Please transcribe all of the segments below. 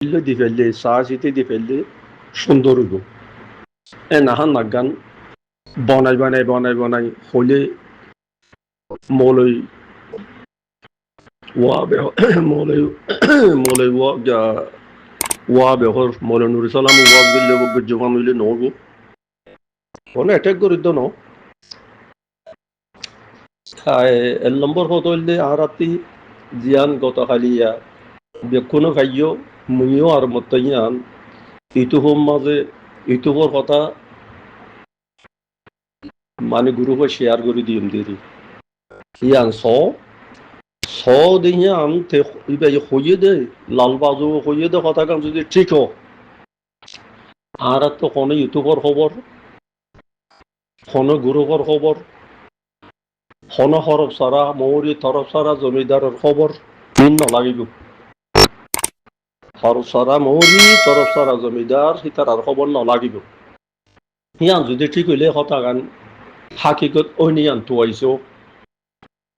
di felle সাহসিতে দি ফেললে সুন্দর হইব এ নাহান নাগান বনাই হলে মলই ওয়া বেহ মলই মলই ওয়া বেহর মলই নুর সালাম ওয়া গিল্লে জবান হইলে নহব কোন অ্যাটাক করি তো ন এর নম্বর কত হইলে আরাতি জিয়ান গতকালিয়া বেকুনো খাইও মুইও আর মতাইয়ান ইউটিউবের মাঝে ইউটিউবের কথা মানে গ্রুপে শেয়ার করে দিম দেরি ইয়ান স দিয়ে আন তে ইবাই হইয়ে দে লাল বাজু হইয়ে দে কথা কাম যদি ঠিক হোক আর তো কোনো ইউটিউবের খবর কোনো গ্রুপের খবর কোনো হরফ সারা মৌরি তরফ সারা জমিদারের খবর তিন নালাগিব হরফ সারা মৌরি তরফ সারা জমিদার সীতার খবর নালাগিব ইয়ান যদি ঠিক হইলে কথা গান হাকিকত অনিয়ান তুয়াইছো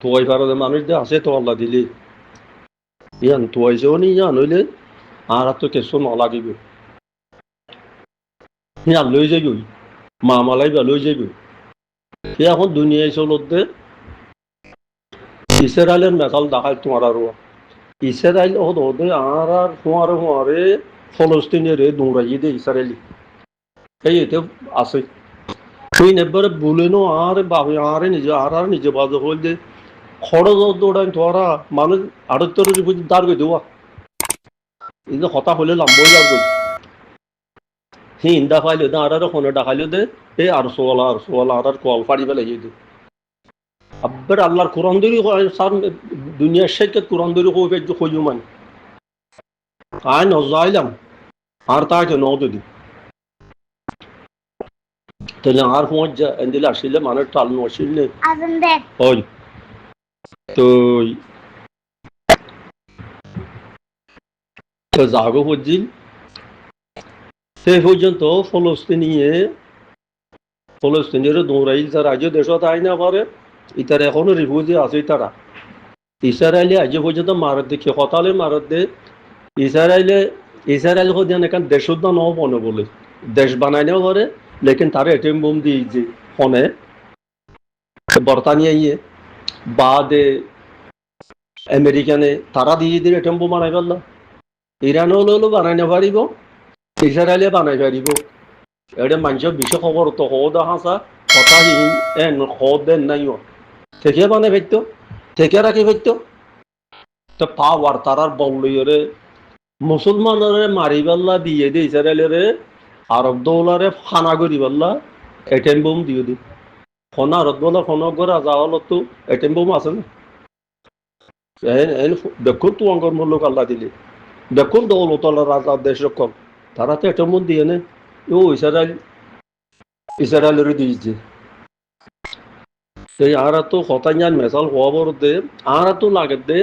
তুয়াই ভারতের মানুষ যে আছে তো আল্লাহ দিলি ইয়ান তুয়াইছো ইয়ান হইলে আর তো কিছু নালাগিব ইয়ান লই যাইব মামালাই বা লই যাইব সে এখন দুনিয়ায় চলতে ইসরায়েলের মেকাল দেখায় তোমার আর ইসরায়েল হতে আর হুঁয়ারে ফলস্তিনের দৌড়াইয়ে দে ইসরায়েলি এই এতে আছে তুই নেবারে বলেনো আর বাবু আরে নিজে বাজে হল যে খড় দৌড়াই তোরা মানুষ আড়ত্তর দাঁড় করে দেওয়া এই যে হতা হলে লাম্বই যাবে হিন্দা খাইলে দে আর কোনো ডাকাইলে দে এই আর সোয়ালা আর কল ফাড়ি পেলে দে আব্বার আল্লাহর কোরআন ধরি সার দুনিয়ার শেখে কোরআন ধরি কইও মান আয় নজাইলাম আর তাকে ন যদি তাহলে আর পৌঁছ দিলে আসলে মানে টাল নসিলে ওই তো জাগো পর্যন্ত সেই পর্যন্ত ফলস্তিনের দৌড়াইল যারা আজও দেশত আই না পারে ইতারা এখনো রিফিউজি আছে তারা ইসরায়েলে আজ পর্যন্ত মারত দেখে হতালে মারত দে ইসরায়েল হদিয়ান এখান দেশোদ্দা ন বনে বলে দেশ বানাই নেও পারে লেকিন তারা এটিএম বোম দিয়ে যে ফোনে বর্তানিয়া ইয়ে বা দে আমেরিকানে তারা দিয়ে দিয়ে এটিএম বোম বানাই পারল ইরানও হলো বানাই না পারিব ইসরায়েলে বানাই পারিব এটা মানুষের বিশ্ব খবর তো হদা হাসা কথাহীন এন হদেন নাইও থেকে বানাই পাইতো থেকে রাখি পাইতো তো পাওয়ার তারার বললে মুসলমানরে মারি পাল্লা দিয়ে দে ইসরায়েলের আরব দৌলারে খানা করি পাল্লা এটিএম বোম দিয়ে দি ফোন আরব দৌলা ফোন করে যাওয়াল তো এটিএম বোম আছে না দেখুন তো অঙ্গর মূল্য আল্লাহ দিলে দেখুন দৌলতলা রাজা দেশ রকম তারা তো এটিএম বোম দিয়ে নে ও ইসরায়েলের দিয়েছে সেই আর তো হতাইয়ান মেসাল খবর দে আর তো লাগে দে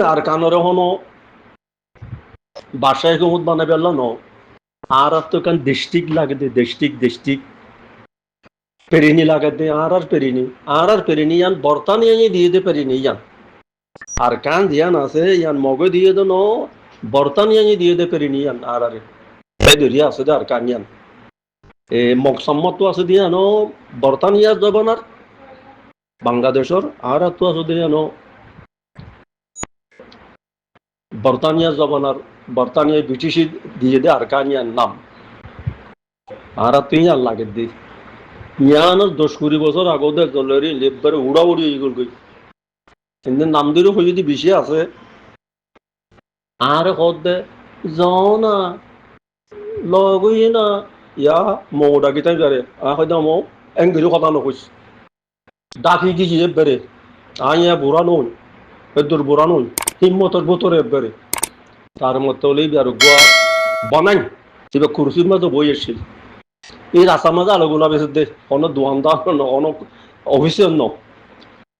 আর কানরে হনো বাসায় হুকুমত বানাই পেল ন আর তো কান ডিস্ট্রিক্ট লাগে দে ডিস্ট্রিক্ট পেরিনি লাগে দে আর পেরিনি ইয়ান বর্তানিয়ে দিয়ে দে পেরিনি ইয়ান আর কান দিয়ান আছে ইয়ান মগে দিয়ে দে ন বর্তানিয়ে দিয়ে দে পেরিনি ইয়ান আর দরিয়া আছে দে আর কান ইয়ান মকসম্মত তো আছে দিয়া ন বর্তানিয়া জবানার বাংলাদেশের আর তো আছে দিয়া ন বর্তানিয়া ব্রিটিশ দিয়ে দে আর কানিয়ার নাম আর তুই আর লাগে দি ইয়ান 10-20 বছর আগতে জলেরি লেববারে উড়াউড়ি হয়ে গেল কিন্তু নাম দিলে যদি বেশি আছে আর হদ দে যাও না লগই না ইয়া মৌডা গীতাই যারে হয়তো মৌ এঙ্গিরি কথা নকইস ডাকি কি বেড়ে আইয়া বুড়া নই এদুর বুড়া নই হিম্মতর বোতরে বেড়ে তার মতো হলেই আর গোয়া বানাই এবার কুরসির মাঝে বই এসেছিল এই রাস্তার মাঝে আলোগুলা বেশি দে কোনো দোয়ানদার অন অফিসিয়াল ন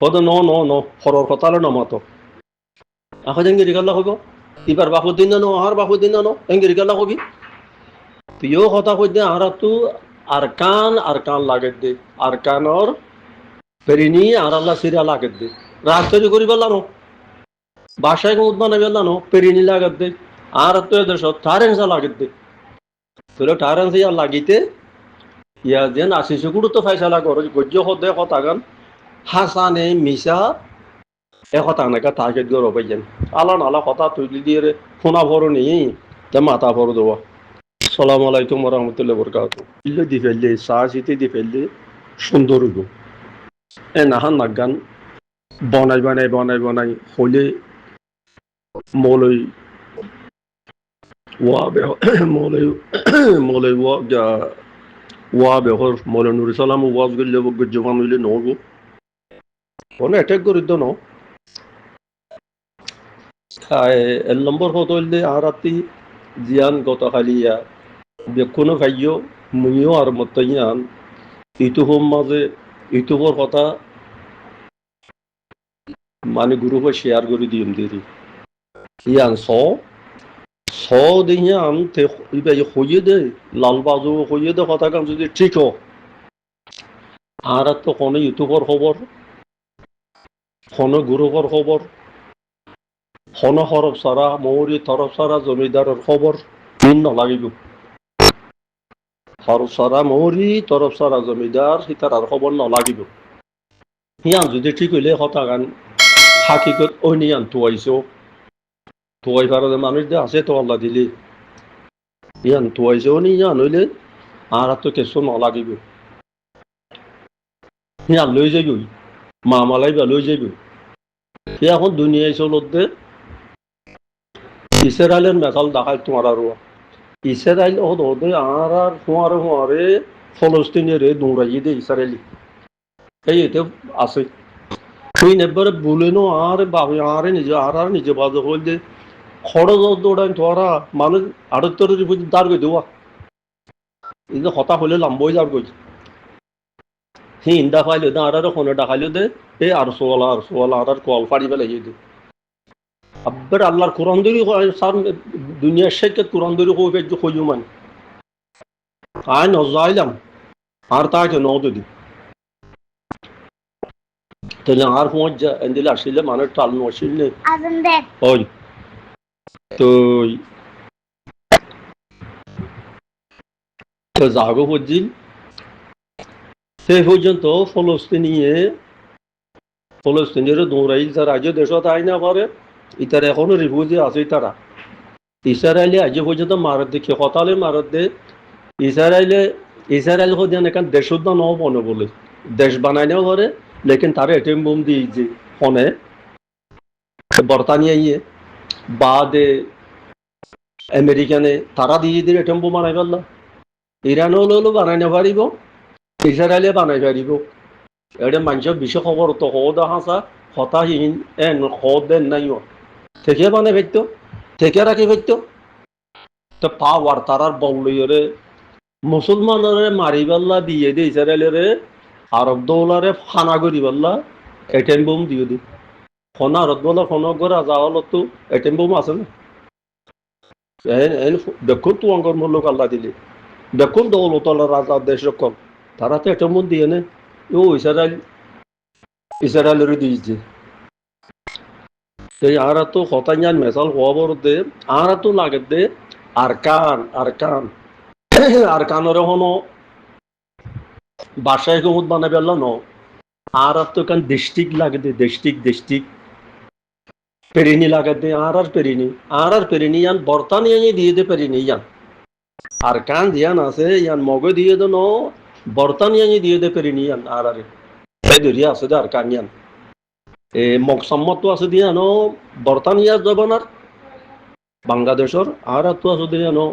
হয়তো ন হরর কথা ন মাতো এখন এঙ্গিরি গাল্লা হইব এবার বাপুর দিন ন আর বাপুর দিন ন এঙ্গিরি গাল্লা হবি তুইও কথা কই দে আর তো আর কান লাগে দে আর কানর পেরিনি আর আল্লাহ সিরা লাগে দে রাজ তৈরি করি পেলাম বাসায় কোন বানাবে জানো পেরিনি লাগাতে আর তো দেশ টারেন্সা লাগাতে তোলে টারেন্স ইয়া লাগিতে ইয়া যেন আসিছে গুরু তো ফাইসালা করো গজ্য হদে কথা গান হাসানে মিশা এ কথা নাকা টার্গেট গরো বাইছেন আলা নালা কথা তুই দিয়ে ফোনা ভরো নেই তে মাথা ভরো দেওয়া আসসালামু আলাইকুম ওয়া রাহমাতুল্লাহি ওয়া বারাকাতুহু ইল্লে দি ফেললে সাজিতে দি ফেললে সুন্দর হইব এ নাহান নাগান বনাই হলে মৌলই ওয়া বে মৌলই মৌলই ওয়া বেহর মৌলই নুর সালাম ওয়াজ গিলে জমান হইলে নহব কোন অ্যাটাক করি তো ন এর নম্বর কত হইলে আর রাতি জিয়ান গত খালিয়া বেকুনো ভাইও মুইও আর মতইয়ান ইউটিউবের মাঝে ইউটিউবের কথা মানে গ্রুপে শেয়ার করে দিম দিদি ইয়ান স দিয়ে আমি হইয়ে দে লাল বাজু হইয়ে দে কথা কাম যদি ঠিক হোক আর তো কোনো ইউটিউবের খবর কোনো গ্রুপের খবর কোনো হরফ সারা মৌরি তরফ সারা জমিদারের খবর দিন নালাগিব হরফ সারা মৌরি তরফ সারা জমিদার সীতার আর খবর নালাগিব হিয়ান যদি ঠিক হইলে কথা গান হাকিকত ওই নিয়ান তুয়াইছো তুয়াই পারে মানুষ দে আছে তো আল্লাহ দিলি ইয়ান তুয়াইছো নি ইয়ান হইলে আর তো কিছু নালাগিব হিয়ান লই যাইব মামালাই বা লই যাইব সে এখন দুনিয়ায় চলতে ইসরায়েলের মেশাল দেখায় তোমার আর ইসরায়েল ওদে আর হুঁয়ারে ফলস্তিনের দৌড়াই দে ইসরায়েলি এই এতে আছে তুই নেবারে বলেনো আর বাবে আরে নিজে বাজে হইলে খরচ দৌড়াই তোরা মানুষ আড়ত্তর দাঁড় করে দেওয়া এই যে হতা হলে লাম্বই দাঁড় করছে হি ইন্দা খাইলে দে আর ফোনে ডাকাইলে দে এই আর সোয়ালা আর কল পাড়ি পেলে দে আব্বার আল্লাহর কোরআন ধরি সার দুনিয়ার শেখে কোরআন ধরি হইও মানে আয় নজাইলাম আর তাকে নদি তাহলে আর পৌঁছ যা এদিলে আসলে মানে টাল নসিলে ওই তো জাগো পর্যন্ত সেই পর্যন্ত ফলস্তিনের দৌড়াইল তার আজও দেশত আই না পারে ইতার এখনো রিফিউজি আছে তারা ইসরায়েলে আজ পর্যন্ত মারত দেখে হতালে মারত দে ইসরায়েল হদিয়ান এখান দেশত ন বনে বলে দেশ বানাইনেও করে লেকিন তারা এটিএম বোম দিয়ে যে ফোনে বর্তানিয়া ইয়ে বা দে আমেরিকানে তারা দিয়ে দিয়ে এটিএম বোম বানাই পারল ইরান হলো বানাই না পারিব ইসরায়েলে বানাই পারিব এটা মানুষের বিশ্ব খবর তো হদা হাসা হতাহীন এন হদেন নাইও থেকে বানাই ফেরত থেকে রাখি ফেরত তো পাওয়ার তারার বলরে মুসলমানরে মারি পাল্লা দিয়ে দে ইসরায়েলের আরব দৌলারে ফানা করি পাল্লা এটেম বোম দিয়ে দি ফোন আরব দৌলা ফোন করে রাজা হল তো এটেম বোম আছে না দেখুন তো অঙ্গর মূল্য আল্লাহ দিলে দেখুন দৌলতলা রাজা দেশ রকম তারা তো এটেম বোম দিয়ে নে ও ইসরায়েলের দিয়েছে এই আর তো হতাইয়ান মেসাল খবর দে আর তো লাগে দে আর কানের হনো বাসায় কুমুদ বানাবে ন আর তো কান ডিস্ট্রিক্ট লাগে দে ডিস্ট্রিক্ট পেরিনি লাগে দে আর পেরিনি ইয়ান বর্তানিয়া দিয়ে দে পেরিনি ইয়ান আর কান দিয়ান আছে ইয়ান মগে দিয়ে দে ন বর্তানিয়া দিয়ে দে পেরিনি ইয়ান আর এই দরিয়া আছে দে আর কান ইয়ান মকসম্মত আছে দিয়া ন বর্তানিয়া জবানার বাংলাদেশের আর তো আছে দিয়া ন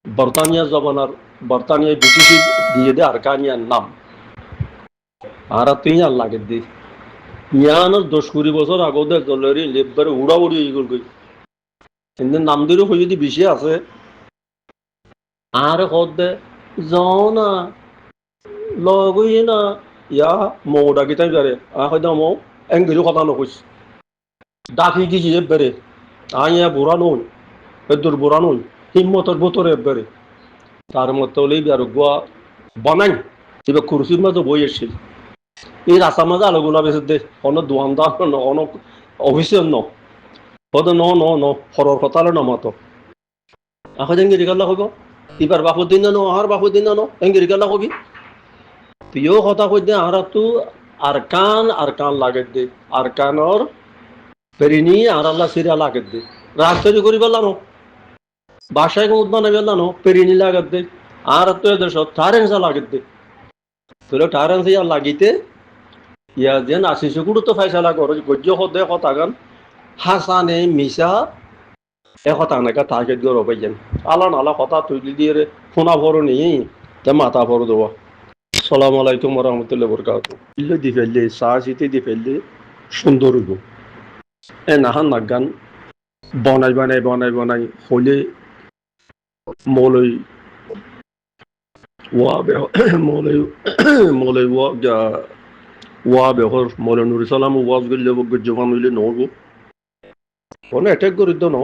বর্তানিয়া জবানার বর্তানিয়া ব্রিটিশ দিয়ে দে আরকানিয়ার নাম আর তুই আর লাগে দি ইয়ান 10-20 বছর আগতে দলেরি লেববারে উড়াউড়ি ইগুল গই কিন্তু নাম দিরও হই যদি বেশি আছে আর হদে যাও না লগই না ইয়া মৌডা গিতাই যারে হয়তো মৌ এঙ্গেজও কথা নকইস ডাকি কি যে বেরে আইয়া বুড়া নই এদুর বুড়া নই হিম্মতর বোতরে বেরে তার মতো হলেই আর গোয়া বানাই এবার কুরসির মাঝে বই এসেছিল এই রাস্তার মাঝে আলোগুলা বেশি দে কোনো দোয়ানদার ন কোনো অফিসিয়াল ন হয়তো ন হরর কথা নমাতো এখন এঙ্গিরি গাল্লা হইব এবার বাপুর দিন ন আর বাপুর দিন ন এঙ্গিরি গাল্লা হবি প্রিয় কথা কই দে আর তো আর কান লাগে দে আর কানর পেরিনি আর আল্লাহ সিরিয়া লাগে দে রাজতরি করি পেলাম বাসায় উদ্মান পেলাম পেরিনি লাগে দে আর তো এদের সব টারেন্সা লাগে দে তোলে টারেন্স ইয়া লাগিতে ইয়া যেন আসিস গুরু তো ফাইসালা করো গজ্য হতে কথা গান হাসানে মিশা এ কথা নাকা টার্গেট গরো পাইছেন আলা নালা কথা তুলি দিয়ে ফোনা ভরো নিয়ে তে মাথা ভরো দেওয়া সালাম আলাইকুম রহমতুল্লাহ বরকাত ইল্লে দি ফেললে চা চিতে দি ফেললে সুন্দর হইব এ নাহান নাগান বনাই হলে মৌলই ওয়া বে মৌলই মৌলই ওয়া বেহর মৌলই নুর সালাম ওয়াজ গিলে জবান হইলে নহব কোনো অ্যাটাক করি তো ন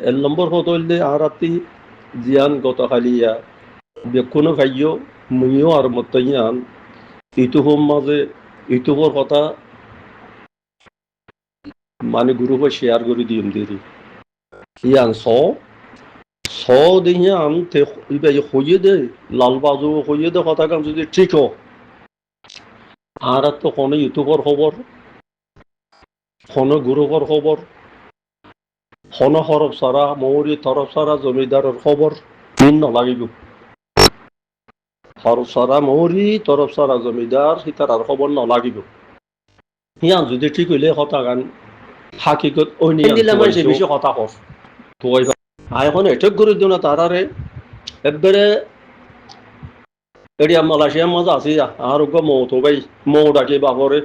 এক নম্বর হতো হইলে আর রাতি জিয়ান গতকালিয়া বেকুনো ভাইও মুইও আর মতাইয়ান ইউটিউবের মাঝে ইউটিউবের কথা মানে গ্রুপে শেয়ার করে দিম দেরি ইয়ান স দিয়ে আন তে হইয়ে দে লাল বাজু হইয়ে দে কথা কাম যদি ঠিক হোক আর তো কোনো ইউটিউবের খবর কোনো গ্রুপের খবর কোনো হরফ সারা মৌরি তরফ সারা জমিদারের খবর দিন নালাগিব হরফ সারা মৌরি তরফ সারা জমিদার সীতার আর খবর নালাগিব হিয়ান যদি ঠিক হইলে কথা গান হাকিকত দিলে মানুষ বেশি কথা কর তো এখন এটক করে দিও না তারারে একবারে এরিয়া মালয়েশিয়ার মাঝে আছি আর মৌতো ভাই মৌ ডাকি বাবরে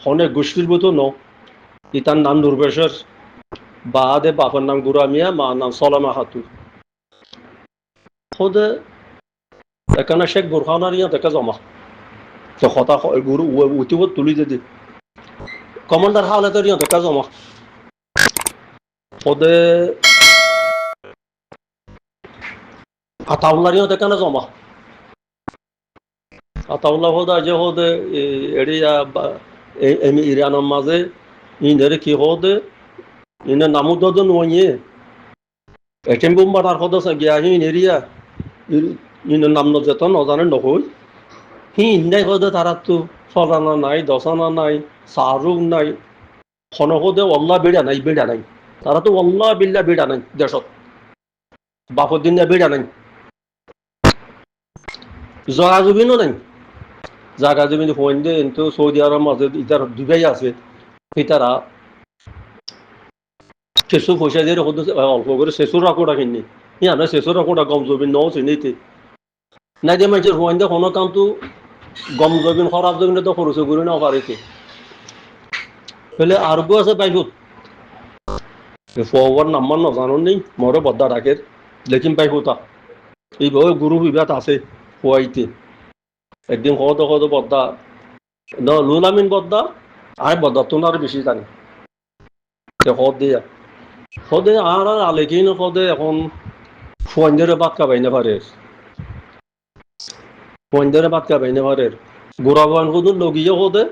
অনেক গোষ্ঠীর মতো ন ইতার নাম নুরবেশ্বর বাদে বাপের নাম গুরা মিয়া মা নাম সলামা হাতু খোদে এখানে শেখ বুরহানার ইয়া দেখা জমা তো কথা গুরু উঠিব তুলি যদি কমান্ডার হালেতের ইয়া দেখা জমা খোদে আতাউল্লার ইয়া দেখা না জমা আতাউল্লাহ হোদা যে হোদে এরিয়া ইরানের মাঝে ইন্দের কি হোদে ইনে নামু দদ নয়ে এটেম বোম্বার আর হদ গিয়া হিন এরিয়া ইনে নাম নজেত নজানে নহই হি ইন্দাই হদে তারা তো ফলানা নাই দশানা নাই সারুক নাই খনকদে অল্লাহ বেড়া নাই তারা তো অল্লাহ বিল্লা বেড়া নাই দেশত বাপর দিন বেড়া নাই জগা জমিনও নাই জাগা জমিন হইন দে কিন্তু সৌদি আরব মাঝে ইতার দুবাই আছে তারা সেসু পয়সা দিয়ে অল্প করে শেষুর রাখোটা কিনি ইয়ানো শেষুর রাখোটা গম জমিন ন চিনিতে নাই যে মানুষের হইন দে কোনো কাম তো গম জমিন খরাব জমিন তো খরচ করে নাও পারিতে বলে আরোগ্য আছে বাইবুত ফোয়ার নাম্বার নজানো নেই মরে বদ্দা ডাকের লেকিন বাইবুতা এইভাবে গুরু বিবাদ আছে হওয়াইতে একদিন কত বদ্দা লুলামিন বদ্দা আয় বদ্দা তোর আর বেশি জানি সদে আর আলেকিন সদে এখন ফোয়াইন্দরে বাদ কাবাইনে পারে ফোয়াইন্দরে বাদ কাবাইনে পারে গোড়া গান কত লগিয়ে সদে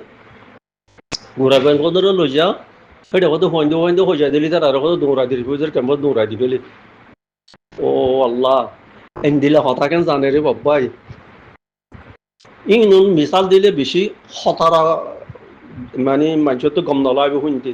গোড়া গান কত লইয়া সেটা কত ফোয়াইন্দে হয়ে যায় দিলি তার আর কত দৌড়াই দিলি বুঝে কেমন দৌড়াই দি ফেলি ও আল্লাহ এন দিলে হতা কেন জানে রে বাবাই ইন মিসাল দিলে বেশি হতারা মানে মানুষের তো গম নলাইব শুনতে